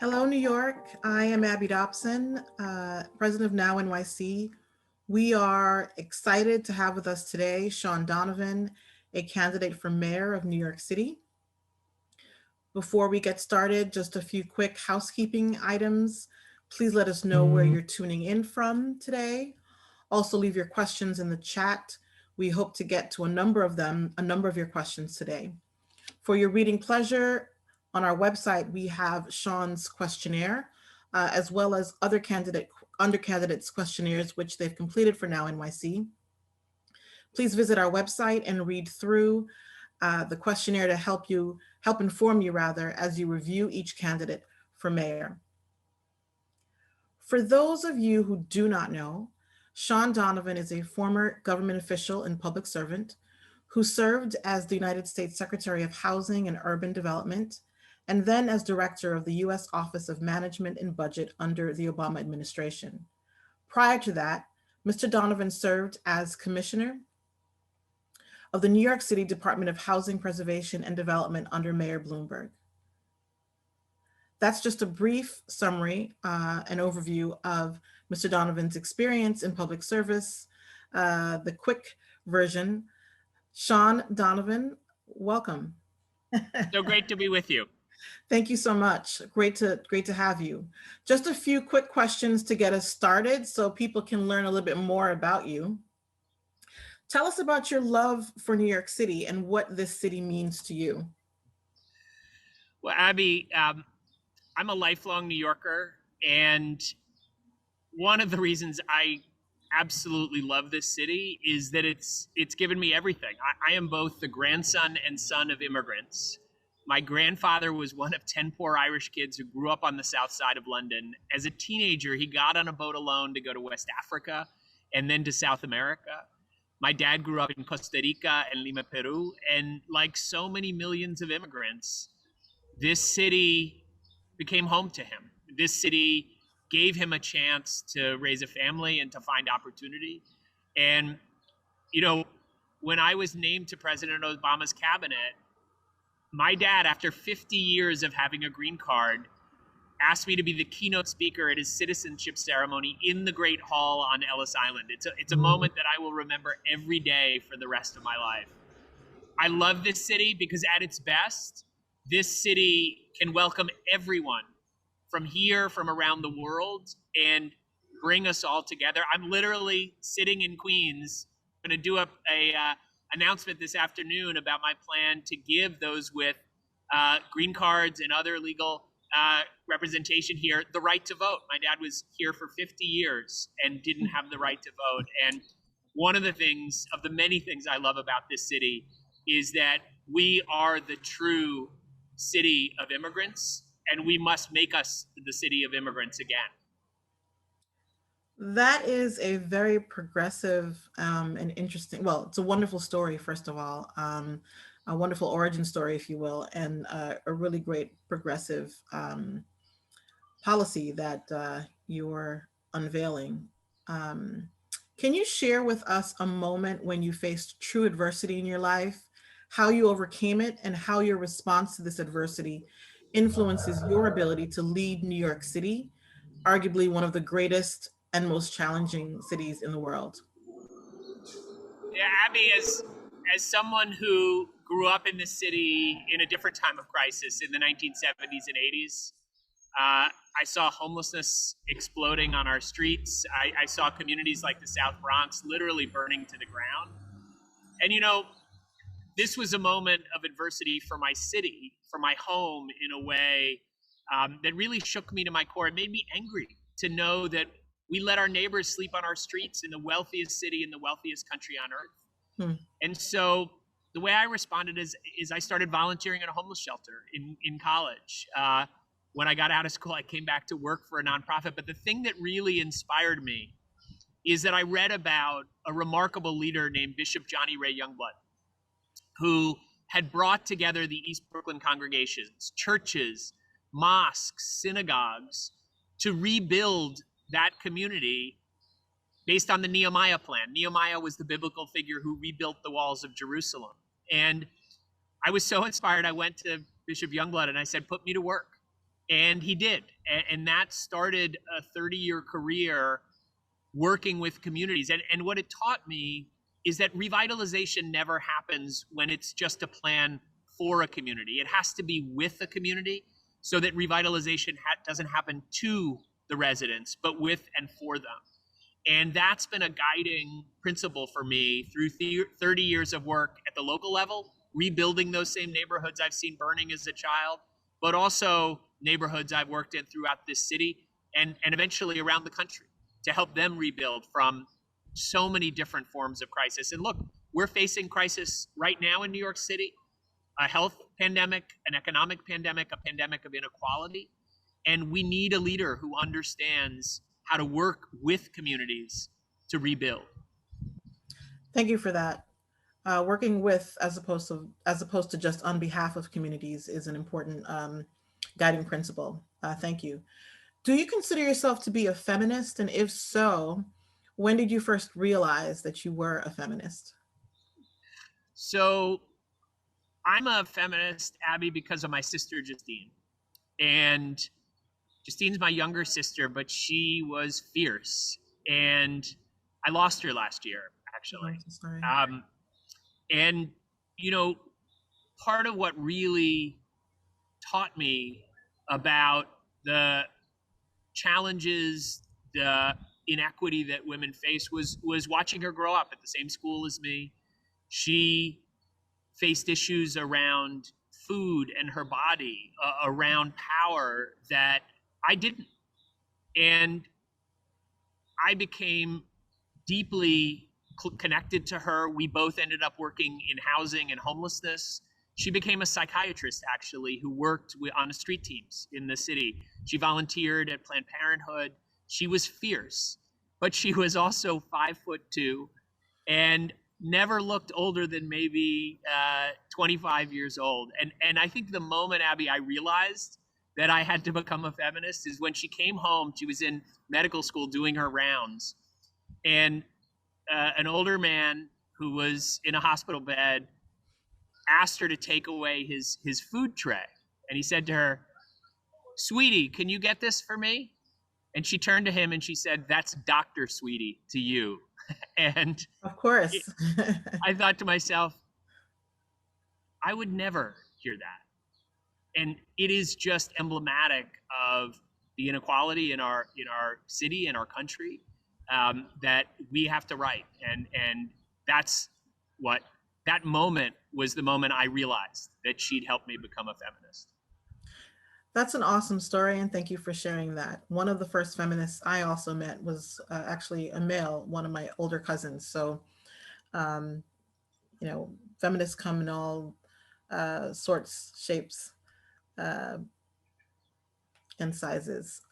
Hello, New York. I am Abby Dobson, president of Now NYC. We are excited to have with us today Shaun Donovan, a candidate for mayor of New York City. Before we get started, just a few quick housekeeping items. Please let us know where you're tuning in from today. Also, leave your questions in the chat. We hope to get to a number of your questions today. For your reading pleasure, on our website, we have Shaun's questionnaire, as well as other candidates' questionnaires, which they've completed for Now NYC. Please visit our website and read through the questionnaire to help inform you rather, as you review each candidate for mayor. For those of you who do not know, Shaun Donovan is a former government official and public servant who served as the United States Secretary of Housing and Urban Development, and then as director of the U.S. Office of Management and Budget under the Obama administration. Prior to that, Mr. Donovan served as commissioner of the New York City Department of Housing Preservation and Development under Mayor Bloomberg. That's just a brief summary and overview of Mr. Donovan's experience in public service. The quick version: Shaun Donovan, welcome. So great to be with you. Thank you so much. Great to have you. Just a few quick questions to get us started so people can learn a little bit more about you. Tell us about your love for New York City and what this city means to you. Well, Abby, I'm a lifelong New Yorker, and one of the reasons I absolutely love this city is that it's given me everything. I am both the grandson and son of immigrants. My grandfather was one of 10 poor Irish kids who grew up on the south side of London. As a teenager, he got on a boat alone to go to West Africa and then to South America. My dad grew up in Costa Rica and Lima, Peru, and like so many millions of immigrants, this city became home to him. This city gave him a chance to raise a family and to find opportunity. And, you know, when I was named to President Obama's cabinet, my dad, after 50 years of having a green card, asked me to be the keynote speaker at his citizenship ceremony in the Great Hall on Ellis Island. It's a moment that I will remember every day for the rest of my life. I love this city because at its best, this city can welcome everyone from here, from around the world, and bring us all together. I'm literally sitting in Queens, going to do a announcement this afternoon about my plan to give those with green cards and other legal representation here the right to vote. My dad was here for 50 years and didn't have the right to vote. And one of the things, of the many things I love about this city, is that we are the true city of immigrants, and we must make us the city of immigrants again. That is a very progressive and interesting, well, it's a wonderful story, first of all, a wonderful origin story, if you will, and a really great progressive policy that you're unveiling. Can you share with us a moment when you faced true adversity in your life, how you overcame it, and how your response to this adversity influences your ability to lead New York City, arguably one of the greatest and most challenging cities in the world? Yeah, Abby, as someone who grew up in this city in a different time of crisis in the 1970s and 80s, I saw homelessness exploding on our streets. I saw communities like the South Bronx literally burning to the ground. And, you know, this was a moment of adversity for my city, for my home, in a way that really shook me to my core. It made me angry to know that we let our neighbors sleep on our streets in the wealthiest city in the wealthiest country on earth. And so the way I responded is I started volunteering at a homeless shelter in college. When I got out of school, I came back to work for a nonprofit. But the thing that really inspired me is that I read about a remarkable leader named Bishop Johnny Ray Youngblood, who had brought together the East Brooklyn congregations, churches, mosques, synagogues, to rebuild that community based on the Nehemiah plan. Nehemiah was the biblical figure who rebuilt the walls of Jerusalem. And I was so inspired, I went to Bishop Youngblood and I said, put me to work. And he did. And that started a 30-year career working with communities. And what it taught me is that revitalization never happens when it's just a plan for a community. It has to be with a community so that revitalization doesn't happen to the residents, but with and for them. And that's been a guiding principle for me through 30 years of work at the local level, rebuilding those same neighborhoods I've seen burning as a child, but also neighborhoods I've worked in throughout this city and eventually around the country to help them rebuild from so many different forms of crisis. And look, we're facing crisis right now in New York City, a health pandemic, an economic pandemic, a pandemic of inequality. And we need a leader who understands how to work with communities to rebuild. Thank you for that. Working with as opposed to just on behalf of communities is an important guiding principle. Thank you. Do you consider yourself to be a feminist? And if so, when did you first realize that you were a feminist? So I'm a feminist, Abby, because of my sister, Justine. And Justine's my younger sister, but she was fierce. And I lost her last year, I'm actually. so sorry. Um, and, you know, part of what really taught me about the challenges, the inequity that women face was watching her grow up at the same school as me. She faced issues around food and her body, around power that I didn't. And I became deeply connected to her. We both ended up working in housing and homelessness. She became a psychiatrist, actually, who worked on street teams in the city. She volunteered at Planned Parenthood. She was fierce, but she was also 5'2" and never looked older than maybe 25 years old. And I think the moment, Abby, I realized that I had to become a feminist is when she came home. She was in medical school doing her rounds, and an older man who was in a hospital bed asked her to take away his food tray, and he said to her, "Sweetie, can you get this for me?" And she turned to him and she said, "That's Dr. Sweetie to you." And Of it, course. I thought to myself, I would never hear that. And it is just emblematic of the inequality in our city, in our country, that we have to right. And that's what that moment was, the moment I realized that she'd helped me become a feminist. That's an awesome story, and thank you for sharing that. One of the first feminists I also met was actually a male, one of my older cousins. So, um, feminists come in all sorts, shapes, uh, and sizes.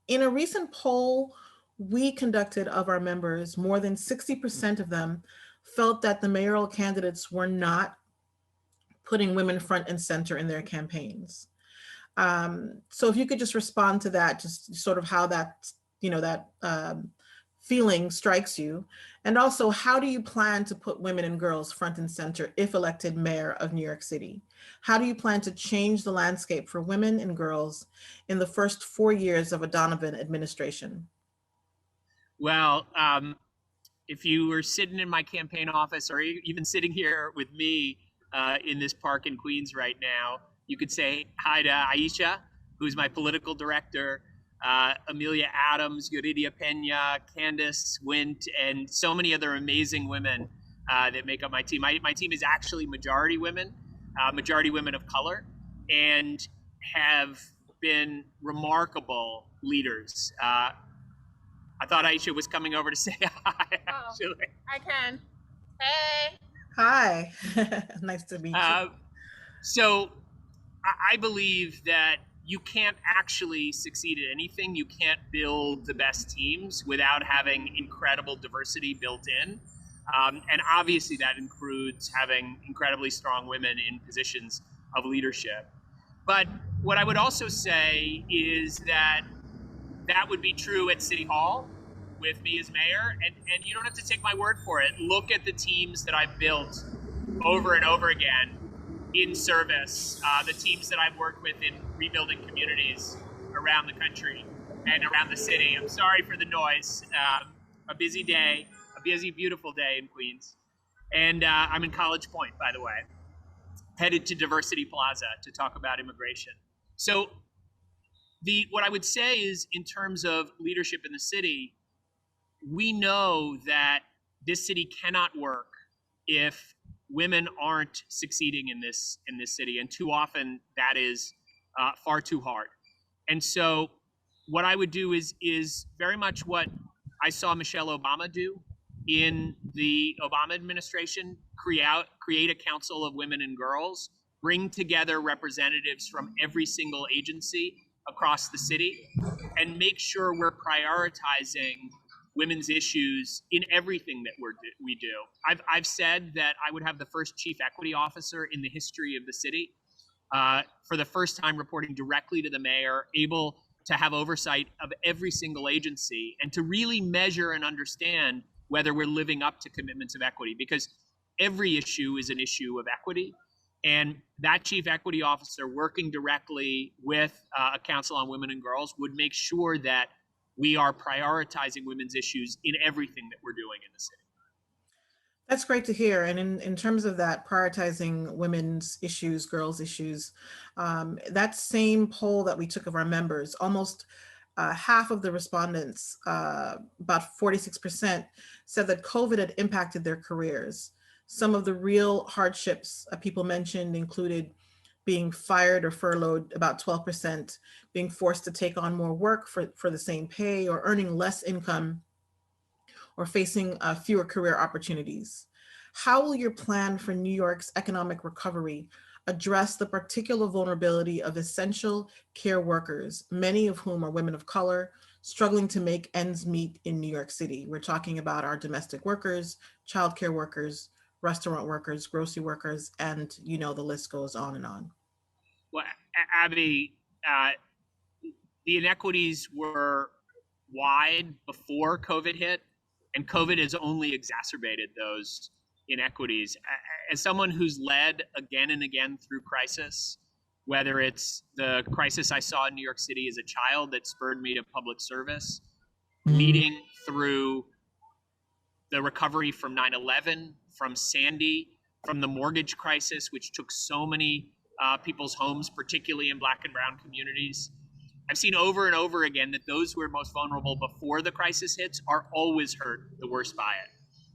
In a recent poll we conducted of our members, more than 60% of them felt that the mayoral candidates were not putting women front and center in their campaigns. So if you could just respond to that, just sort of how that feeling strikes you, and also how do you plan to put women and girls front and center if elected mayor of New York City? How do you plan to change the landscape for women and girls in the first 4 years of a Donovan administration? Well, if you were sitting in my campaign office or even sitting here with me in this park in Queens right now, you could say hi to Aisha, who's my political director, Amelia Adams, Yuridia Pena, Candace Wint, and so many other amazing women that make up my team. My team is actually majority women of color, and have been remarkable leaders. I thought Aisha was coming over to say hi, actually. I can. Hey. Hi, nice to meet you. Uh, so I believe that you can't actually succeed at anything. You can't build the best teams without having incredible diversity built in. And obviously, that includes having incredibly strong women in positions of leadership. But what I would also say is that that would be true at City Hall with me as mayor. And you don't have to take my word for it. Look at the teams that I've built over and over again. in service, the teams that I've worked with in rebuilding communities around the country and around the city. I'm sorry for the noise. A busy day, a busy, beautiful day in Queens. And I'm in College Point, by the way, headed to Diversity Plaza to talk about immigration. So what I would say is, in terms of leadership in the city, we know that this city cannot work if women aren't succeeding in this city, and too often that is far too hard. And so, what I would do is very much what I saw Michelle Obama do in the Obama administration: create a council of women and girls, bring together representatives from every single agency across the city, and make sure we're prioritizing women's issues in everything that we do. I've said that I would have the first chief equity officer in the history of the city, for the first time reporting directly to the mayor, able to have oversight of every single agency and to really measure and understand whether we're living up to commitments of equity, because every issue is an issue of equity. And that chief equity officer, working directly with a council on women and girls, would make sure that we are prioritizing women's issues in everything that we're doing in the city. That's great to hear. And in terms of that, prioritizing women's issues, girls' issues, that same poll that we took of our members, almost half of the respondents, about 46%, said that COVID had impacted their careers. Some of the real hardships people mentioned included being fired or furloughed, about 12%, being forced to take on more work for the same pay, or earning less income, or facing fewer career opportunities. How will your plan for New York's economic recovery address the particular vulnerability of essential care workers, many of whom are women of color, struggling to make ends meet in New York City? We're talking about our domestic workers, childcare workers, restaurant workers, grocery workers, and the list goes on and on. Well, Abby, the inequities were wide before COVID hit, and COVID has only exacerbated those inequities. As someone who's led again and again through crisis, whether it's the crisis I saw in New York City as a child that spurred me to public service, leading through the recovery from 9/11, from Sandy, from the mortgage crisis, which took so many people's homes, particularly in Black and brown communities. I've seen over and over again that those who are most vulnerable before the crisis hits are always hurt the worst by it.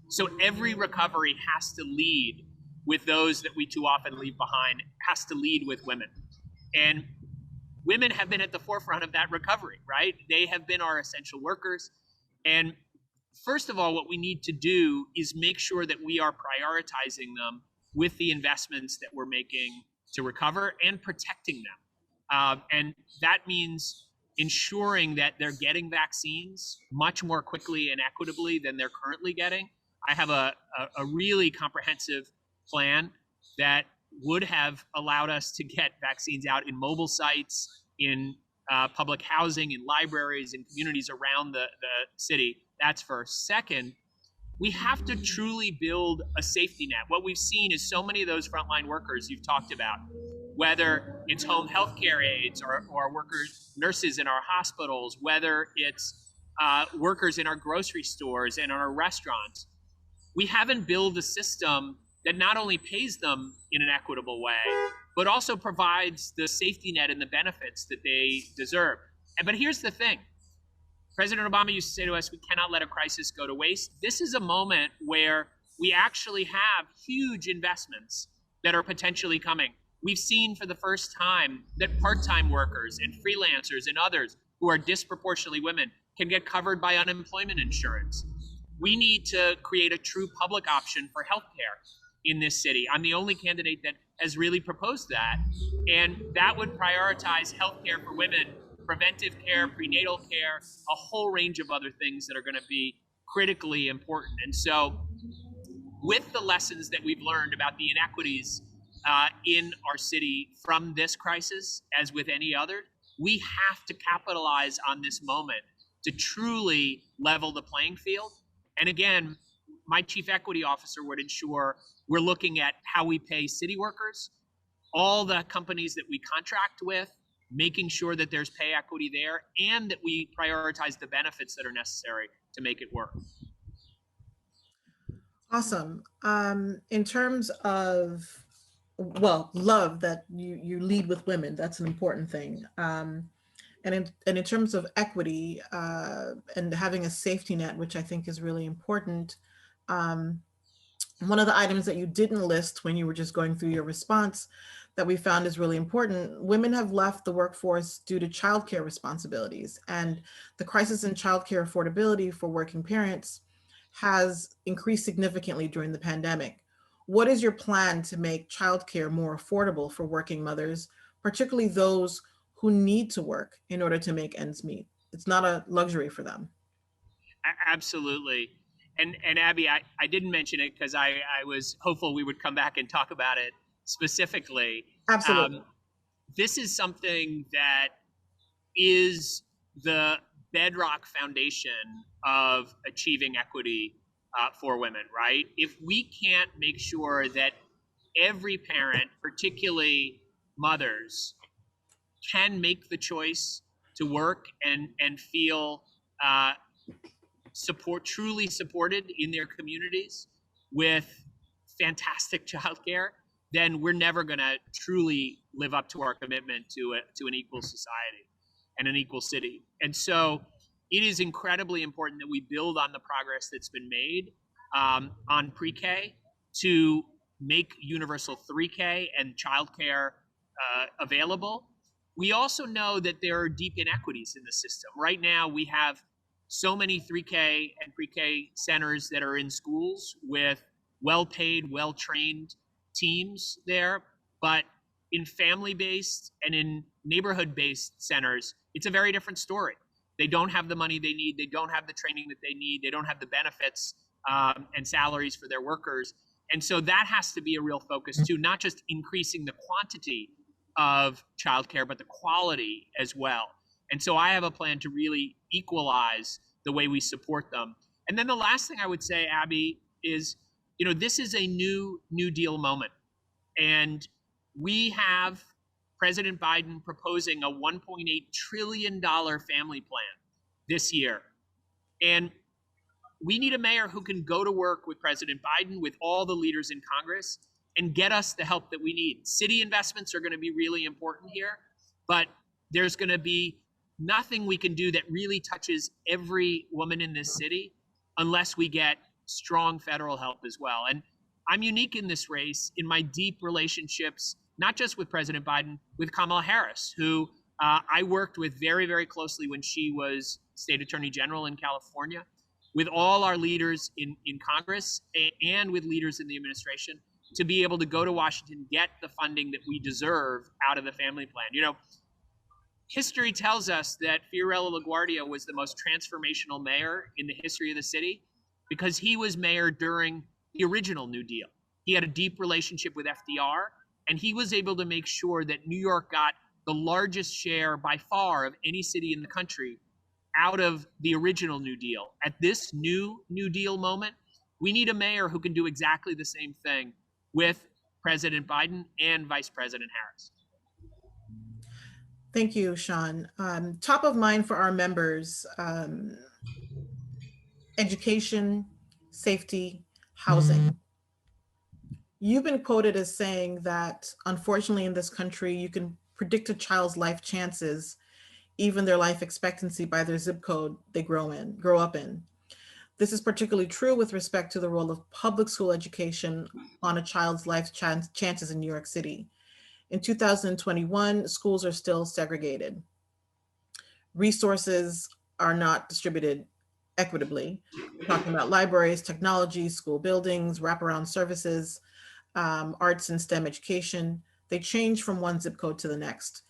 So every recovery has to lead with those that we too often leave behind, has to lead with women. And women have been at the forefront of that recovery, right? They have been our essential workers. And first of all, what we need to do is make sure that we are prioritizing them with the investments that we're making to recover and protecting them. And that means ensuring that they're getting vaccines much more quickly and equitably than they're currently getting. I have a really comprehensive plan that would have allowed us to get vaccines out in mobile sites, in public housing, in libraries, in communities around the city. That's first. Second, we have to truly build a safety net. What we've seen is so many of those frontline workers you've talked about, whether it's home healthcare aides or workers, nurses in our hospitals, whether it's workers in our grocery stores and our restaurants, we haven't built a system that not only pays them in an equitable way, but also provides the safety net and the benefits that they deserve. But here's the thing. President Obama used to say to us, we cannot let a crisis go to waste. This is a moment where we actually have huge investments that are potentially coming. We've seen for the first time that part-time workers and freelancers and others who are disproportionately women can get covered by unemployment insurance. We need to create a true public option for healthcare in this city. I'm the only candidate that has really proposed that. And that would prioritize healthcare for women, preventive care, prenatal care, a whole range of other things that are going to be critically important. And so, with the lessons that we've learned about the inequities in our city from this crisis, as with any other, we have to capitalize on this moment to truly level the playing field. And again, my chief equity officer would ensure we're looking at how we pay city workers, all the companies that we contract with, making sure that there's pay equity there, and that we prioritize the benefits that are necessary to make it work. Awesome. In terms of, well, love that you lead with women, that's an important thing. And in terms of equity and having a safety net, which I think is really important, um, one of the items that you didn't list when you were just going through your response that we found is really important: women have left the workforce due to childcare responsibilities, and the crisis in childcare affordability for working parents has increased significantly during the pandemic. What is your plan to make childcare more affordable for working mothers, particularly those who need to work in order to make ends meet? It's not a luxury for them. Absolutely. And Abby, I didn't mention it because I was hopeful we would come back and talk about it specifically. Absolutely. This is something that is the bedrock foundation of achieving equity for women, right? If we can't make sure that every parent, particularly mothers, can make the choice to work and feel uh, truly supported in their communities with fantastic childcare, then we're never going to truly live up to our commitment to an equal society and an equal city. And so it is incredibly important that we build on the progress that's been made on pre-K to make universal 3K and childcare available. We also know that there are deep inequities in the system. Right now, we have so many 3K and pre-K centers that are in schools with well-paid, well-trained teams there, but in family-based and in neighborhood-based centers, it's a very different story. They don't have the money they need. They don't have the training that they need. They don't have the benefits and salaries for their workers. And so that has to be a real focus too, not just increasing the quantity of childcare, but the quality as well. And so I have a plan to really equalize the way we support them. And then the last thing I would say, Abby, is, this is a New Deal moment. And we have President Biden proposing a $1.8 trillion family plan this year. And we need a mayor who can go to work with President Biden, with all the leaders in Congress, and get us the help that we need. City investments are going to be really important here, but there's going to be nothing we can do that really touches every woman in this city unless we get strong federal help as well. And I'm unique in this race in my deep relationships, not just with President Biden, with Kamala Harris, who I worked with very, very closely when she was state attorney general in California, with all our leaders in Congress and with leaders in the administration, to be able to go to Washington, get the funding that we deserve out of the family plan. History tells us that Fiorello LaGuardia was the most transformational mayor in the history of the city because he was mayor during the original New Deal. He had a deep relationship with FDR, and he was able to make sure that New York got the largest share by far of any city in the country out of the original New Deal. At this New Deal moment, we need a mayor who can do exactly the same thing with President Biden and Vice President Harris. Thank you, Shaun. Top of mind for our members: education, safety, housing. You've been quoted as saying that, unfortunately, in this country, you can predict a child's life chances, even their life expectancy, by their zip code they grow up in. This is particularly true with respect to the role of public school education on a child's life chances in New York City. In 2021, schools are still segregated. Resources are not distributed equitably. We're talking about libraries, technology, school buildings, wraparound services, arts and STEM education. They change from one zip code to the next.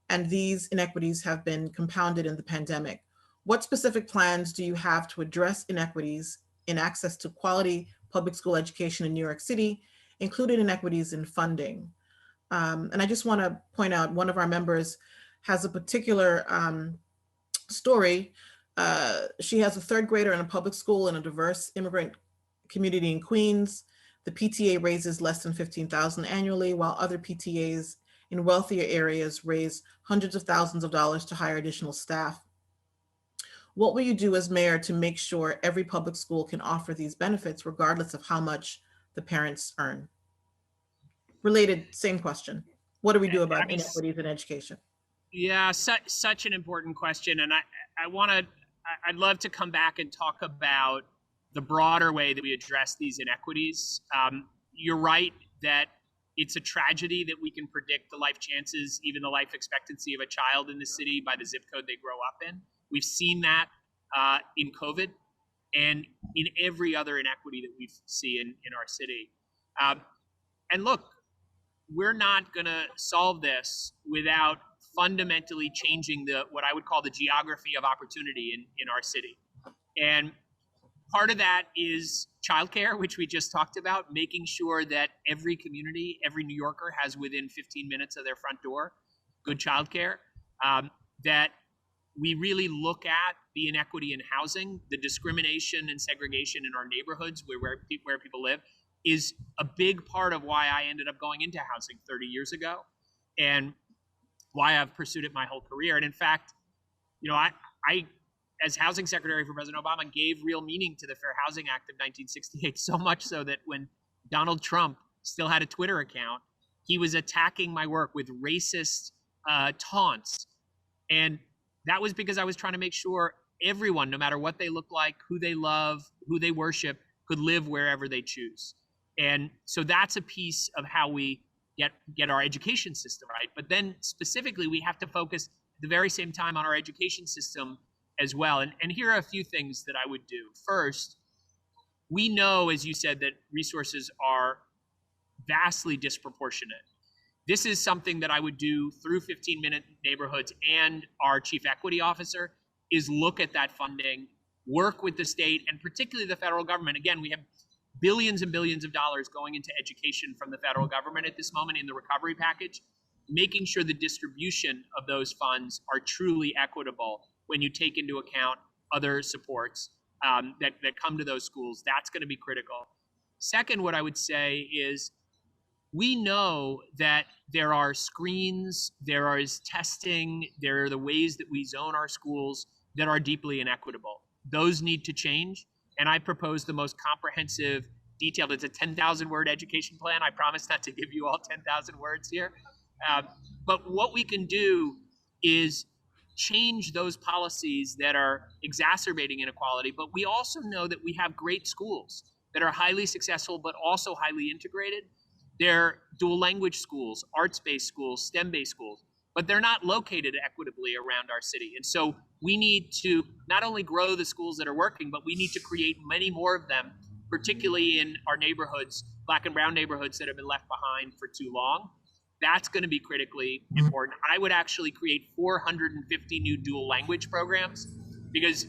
And these inequities have been compounded in the pandemic. What specific plans do you have to address inequities in access to quality public school education in New York City, including inequities in funding? And I just want to point out, one of our members has a particular story. She has a third grader in a public school in a diverse immigrant community in Queens. The PTA raises less than 15,000 annually, while other PTAs in wealthier areas raise hundreds of thousands of dollars to hire additional staff. What will you do as mayor to make sure every public school can offer these benefits regardless of how much the parents earn? Related, same question. What do we do about Abby, inequities in education? yeah, such an important question, and I want to. I'd love to come back and talk about the broader way that we address these inequities. You're right that it's a tragedy that we can predict the life chances, even the life expectancy of a child in the city by the zip code they grow up in. We've seen that in COVID and in every other inequity that we see in our city. Um, and look, we're not going to solve this without fundamentally changing the what I would call the geography of opportunity in our city. And part of that is childcare, which we just talked about, making sure that every community, every New Yorker has within 15 minutes of their front door good childcare. That we really look at the inequity in housing, the discrimination and segregation in our neighborhoods where people live is a big part of why I ended up going into housing 30 years ago and why I've pursued it my whole career. And in fact, I as housing secretary for President Obama, gave real meaning to the Fair Housing Act of 1968, so much so that when Donald Trump still had a Twitter account, he was attacking my work with racist taunts. And that was because I was trying to make sure everyone, no matter what they look like, who they love, who they worship, could live wherever they choose. And so that's a piece of how we get our education system right. But then specifically, we have to focus at the very same time on our education system as well. And here are a few things that I would do. First, we know, as you said, that resources are vastly disproportionate. This is something that I would do through 15-minute neighborhoods and our chief equity officer is look at that funding, work with the state and particularly the federal government. Again, we have billions and billions of dollars going into education from the federal government at this moment in the recovery package, making sure the distribution of those funds are truly equitable when you take into account other supports that come to those schools. That's going to be critical. Second, what I would say is we know that there are screens, there is testing, there are the ways that we zone our schools that are deeply inequitable. Those need to change. And I propose the most comprehensive, detailed, it's a 10,000 word education plan. I promise not to give you all 10,000 words here. But what we can do is change those policies that are exacerbating inequality. But we also know that we have great schools that are highly successful, but also highly integrated. They're dual language schools, arts-based schools, STEM-based schools, but they're not located equitably around our city. And so we need to not only grow the schools that are working, but we need to create many more of them, particularly in our neighborhoods, Black and brown neighborhoods that have been left behind for too long. That's going to be critically important. I would actually create 450 new dual language programs because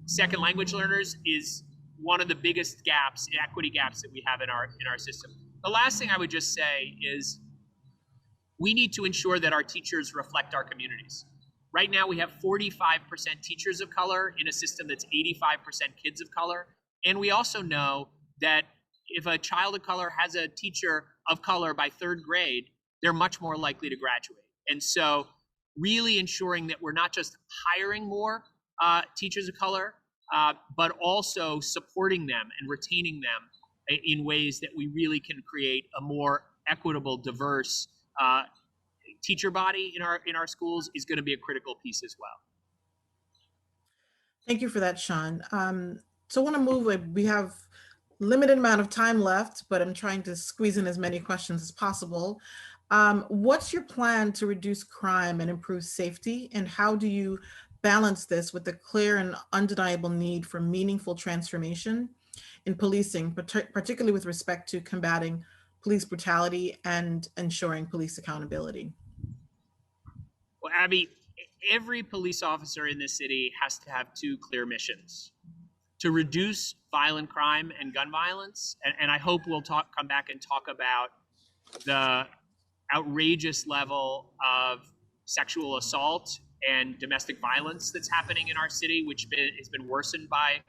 second language learners is one of the biggest gaps, equity gaps that we have in our system. The last thing I would just say is we need to ensure that our teachers reflect our communities. Right now, we have 45% teachers of color in a system that's 85% kids of color. And we also know that if a child of color has a teacher of color by third grade, they're much more likely to graduate. And so really ensuring that we're not just hiring more teachers of color, but also supporting them and retaining them in ways that we really can create a more equitable, diverse teacher body in our schools is going to be a critical piece as well. Thank you for that, Shaun. So I want to move. We have limited amount of time left, but I'm trying to squeeze in as many questions as possible. What's your plan to reduce crime and improve safety, and how do you balance this with the clear and undeniable need for meaningful transformation in policing, particularly with respect to combating police brutality and ensuring police accountability? Well, Abby, every police officer in this city has to have two clear missions: to reduce violent crime and gun violence, and I hope we'll come back and talk about the outrageous level of sexual assault and domestic violence that's happening in our city, which has been worsened by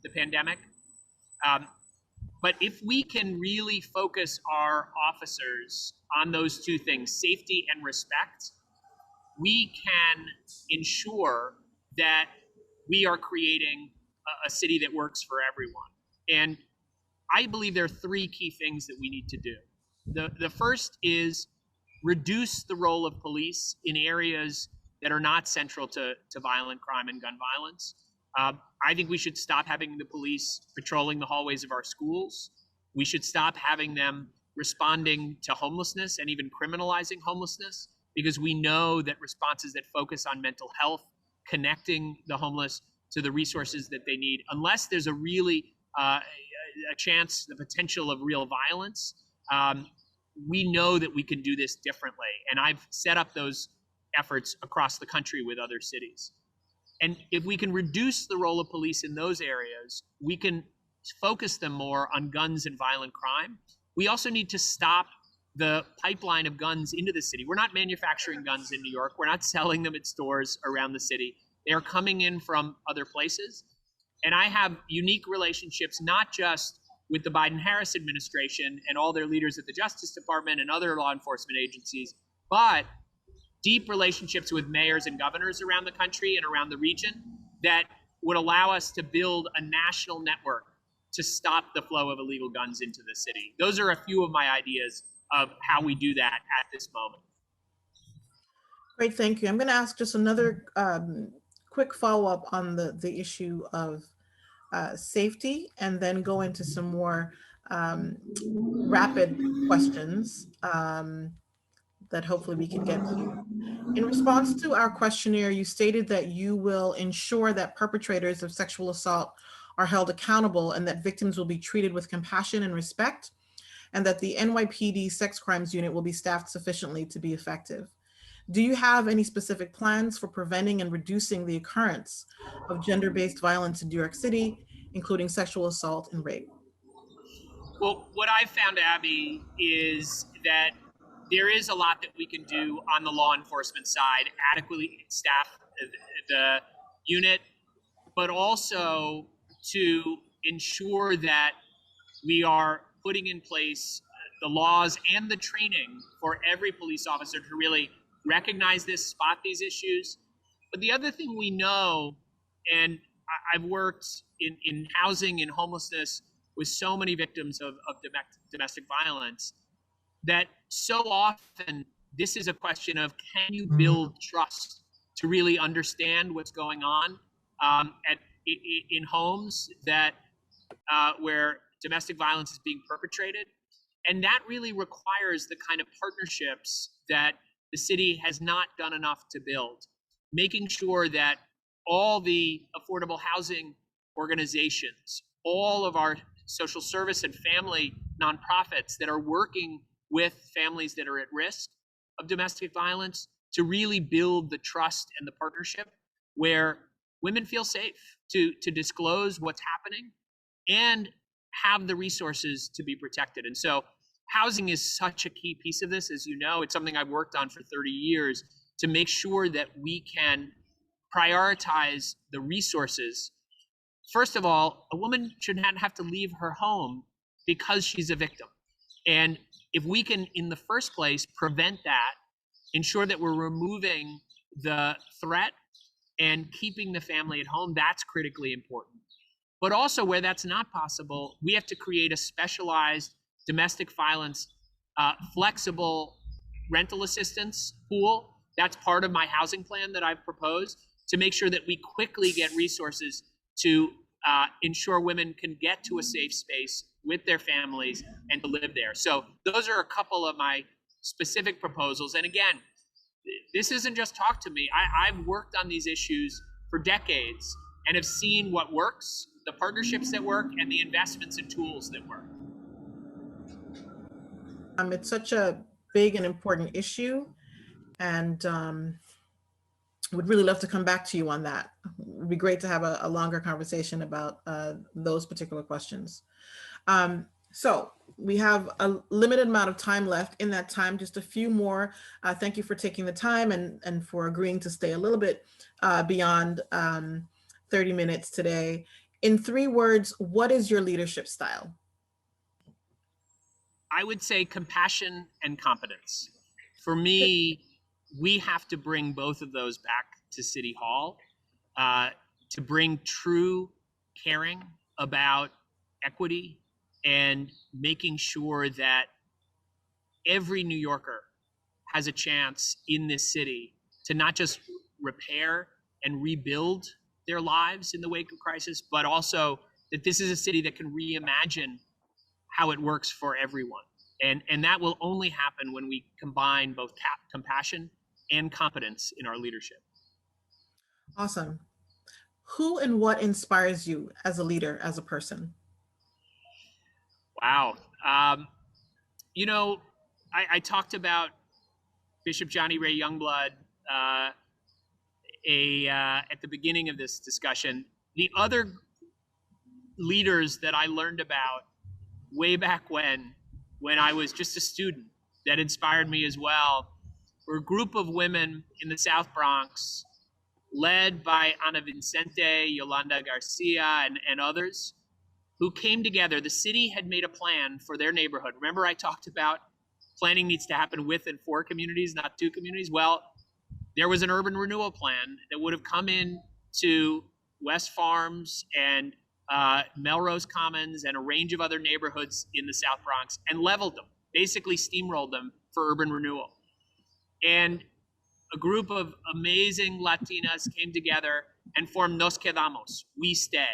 the pandemic. Um, But if we can really focus our officers on those two things, safety and respect, we can ensure that we are creating a city that works for everyone. And I believe there are three key things that we need to do. The first is reduce the role of police in areas that are not central to violent crime and gun violence. I think we should stop having the police patrolling the hallways of our schools. We should stop having them responding to homelessness and even criminalizing homelessness, because we know that responses that focus on mental health, connecting the homeless to the resources that they need, unless there's a really a chance, the potential of real violence, we know that we can do this differently. And I've set up those efforts across the country with other cities. And if we can reduce the role of police in those areas, we can focus them more on guns and violent crime. We also need to stop the pipeline of guns into the city. We're not manufacturing guns in New York. We're not selling them at stores around the city. They are coming in from other places. And I have unique relationships, not just with the Biden-Harris administration and all their leaders at the Justice Department and other law enforcement agencies, but deep relationships with mayors and governors around the country and around the region that would allow us to build a national network to stop the flow of illegal guns into the city. Those are a few of my ideas of how we do that at this moment. Great, thank you. I'm going to ask just another quick follow-up on the issue of safety, and then go into some more rapid questions that hopefully we can get to. In response to our questionnaire, you stated that you will ensure that perpetrators of sexual assault are held accountable and that victims will be treated with compassion and respect, and that the NYPD Sex Crimes Unit will be staffed sufficiently to be effective. Do you have any specific plans for preventing and reducing the occurrence of gender-based violence in New York City, including sexual assault and rape? Well, what I've found, Abby, is that there is a lot that we can do on the law enforcement side, adequately staff the unit, but also to ensure that we are putting in place the laws and the training for every police officer to really recognize this, spot these issues. But the other thing we know, and I've worked in housing and homelessness with so many victims of domestic violence, that so often this is a question of, can you build trust to really understand what's going on in homes that where domestic violence is being perpetrated. And that really requires the kind of partnerships that the city has not done enough to build, making sure that all the affordable housing organizations, all of our social service and family nonprofits that are working with families that are at risk of domestic violence, to really build the trust and the partnership where women feel safe to disclose what's happening and have the resources to be protected. And so housing is such a key piece of this. As you know, it's something I've worked on for 30 years to make sure that we can prioritize the resources. First of all, a woman should not have to leave her home because she's a victim. And if we can, in the first place, prevent that, ensure that we're removing the threat and keeping the family at home, that's critically important. But also, where that's not possible, we have to create a specialized domestic violence flexible rental assistance pool. That's part of my housing plan that I've proposed, to make sure that we quickly get resources to ensure women can get to a safe space with their families and to live there. So those are a couple of my specific proposals. And again, this isn't just talk to me. I've worked on these issues for decades and have seen what works, the partnerships that work, and the investments and tools that work. It's such a big and important issue, and would really love to come back to you on that. It would be great to have a longer conversation about those particular questions. So we have a limited amount of time left. In that time, just a few more. Thank you for taking the time and for agreeing to stay a little bit beyond 30 minutes today. In 3 words, what is your leadership style? I would say compassion and competence. For me, we have to bring both of those back to City Hall, uh, to bring true caring about equity and making sure that every New Yorker has a chance in this city to not just repair and rebuild their lives in the wake of crisis, but also that this is a city that can reimagine how it works for everyone. And that will only happen when we combine both compassion and competence in our leadership. Awesome. Who and what inspires you as a leader, as a person? Wow. Um, you know, I talked about Bishop Johnny Ray Youngblood uh, at the beginning of this discussion. The other leaders that I learned about way back when I was just a student, that inspired me as well, were a group of women in the South Bronx, led by Ana Vicente, Yolanda Garcia, and others, who came together. The city had made a plan for their neighborhood. Remember, I talked about planning needs to happen with and for communities, not to communities. Well, there was an urban renewal plan that would have come in to West Farms and Melrose Commons and a range of other neighborhoods in the South Bronx and leveled them, basically steamrolled them for urban renewal. And a group of amazing Latinas came together and formed Nos Quedamos, We Stay.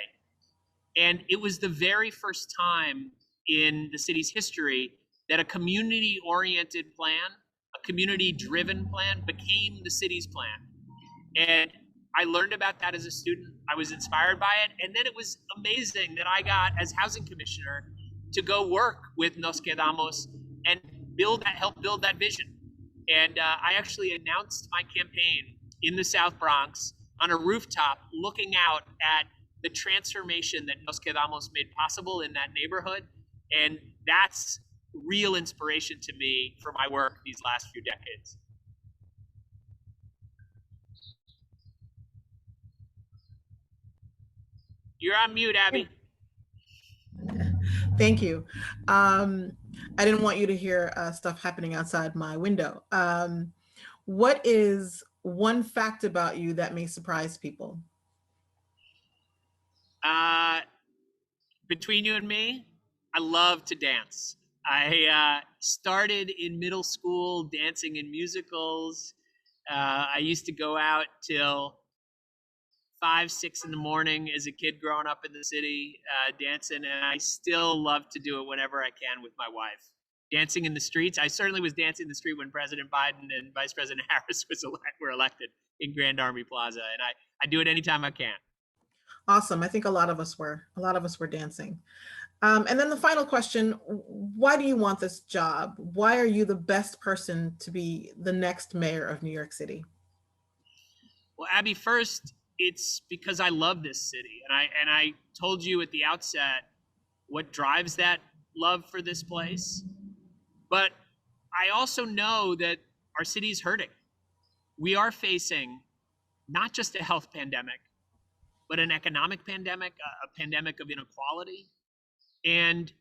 And it was the very first time in the city's history that a community oriented plan, a community driven plan, became the city's plan. And I learned about that as a student. I was inspired by it. And then it was amazing that I got, as housing commissioner, to go work with Nos Quedamos and help build that vision. And I actually announced my campaign in the South Bronx on a rooftop looking out at the transformation that Nos Quedamos made possible in that neighborhood. And that's real inspiration to me for my work these last few decades. You're on mute, Abby. Thank you. I didn't want you to hear stuff happening outside my window. What is one fact about you that may surprise people? Uh, between you and me, I love to dance. I started in middle school dancing in musicals. I used to go out till 5, 6 in the morning as a kid growing up in the city, dancing, and I still love to do it whenever I can with my wife. Dancing in the streets. I certainly was dancing in the street when President Biden and Vice President Harris were elected in Grand Army Plaza, and I do it anytime I can. Awesome. I think a lot of us were. A lot of us were dancing. And then the final question, why do you want this job? Why are you the best person to be the next mayor of New York City? Well, Abby, first, it's because I love this city. And I told you at the outset what drives that love for this place. But I also know that our city is hurting. We are facing not just a health pandemic, but an economic pandemic, a pandemic of inequality. And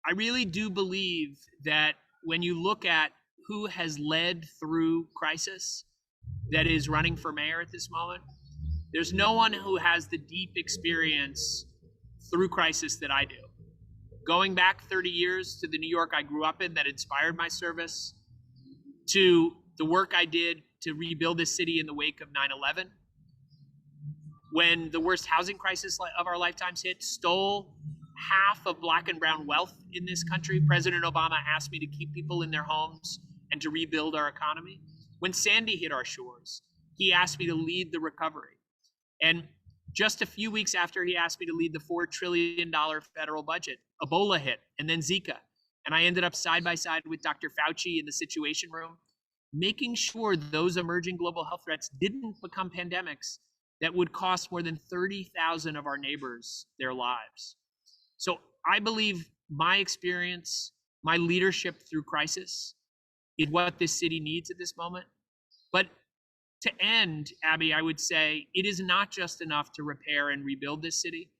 I really do believe that when you look at who has led through crisis that is running for mayor at this moment, there's no one who has the deep experience through crisis that I do. Going back 30 years to the New York I grew up in that inspired my service, to the work I did to rebuild this city in the wake of 9/11, when the worst housing crisis of our lifetimes hit, stole half of Black and brown wealth in this country. President Obama asked me to keep people in their homes and to rebuild our economy. When Sandy hit our shores, he asked me to lead the recovery. And just a few weeks after he asked me to lead the $4 trillion federal budget, Ebola hit, and then Zika. And I ended up side by side with Dr. Fauci in the Situation Room, making sure those emerging global health threats didn't become pandemics that would cost more than 30,000 of our neighbors their lives. So I believe my experience, my leadership through crisis is what this city needs at this moment. But to end, Abby, I would say it is not just enough to repair and rebuild this city.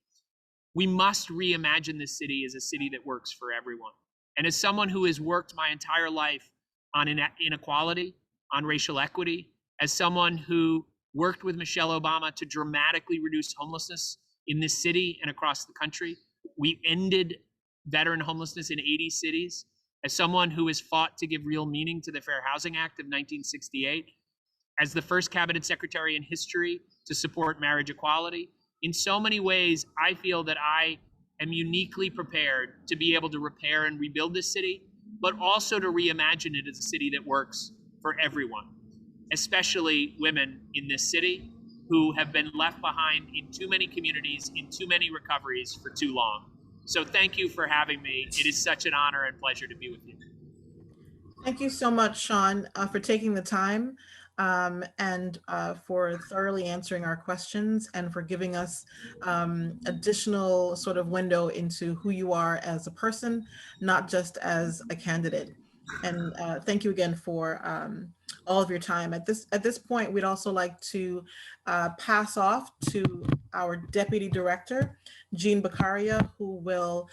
We must reimagine this city as a city that works for everyone. And as someone who has worked my entire life on inequality, on racial equity, as someone who worked with Michelle Obama to dramatically reduce homelessness in this city and across the country, we ended veteran homelessness in 80 cities. As someone who has fought to give real meaning to the Fair Housing Act of 1968, as the first cabinet secretary in history to support marriage equality, in so many ways, I feel that I am uniquely prepared to be able to repair and rebuild this city, but also to reimagine it as a city that works for everyone, especially women in this city who have been left behind in too many communities, in too many recoveries for too long. So thank you for having me. It is such an honor and pleasure to be with you. Thank you so much, Shaun, for taking the time and for thoroughly answering our questions and for giving us additional sort of window into who you are as a person, not just as a candidate. And thank you again for all of your time. At this point, we'd also like to pass off to our Deputy Director, Jean Beccaria, who will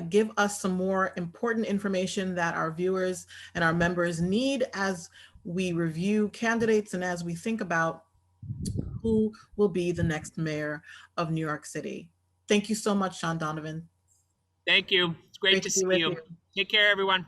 give us some more important information that our viewers and our members need as we review candidates and as we think about who will be the next mayor of New York City. Thank you so much, Shaun Donovan. Thank you. It's great Great to to see be with you. you. Take care, everyone.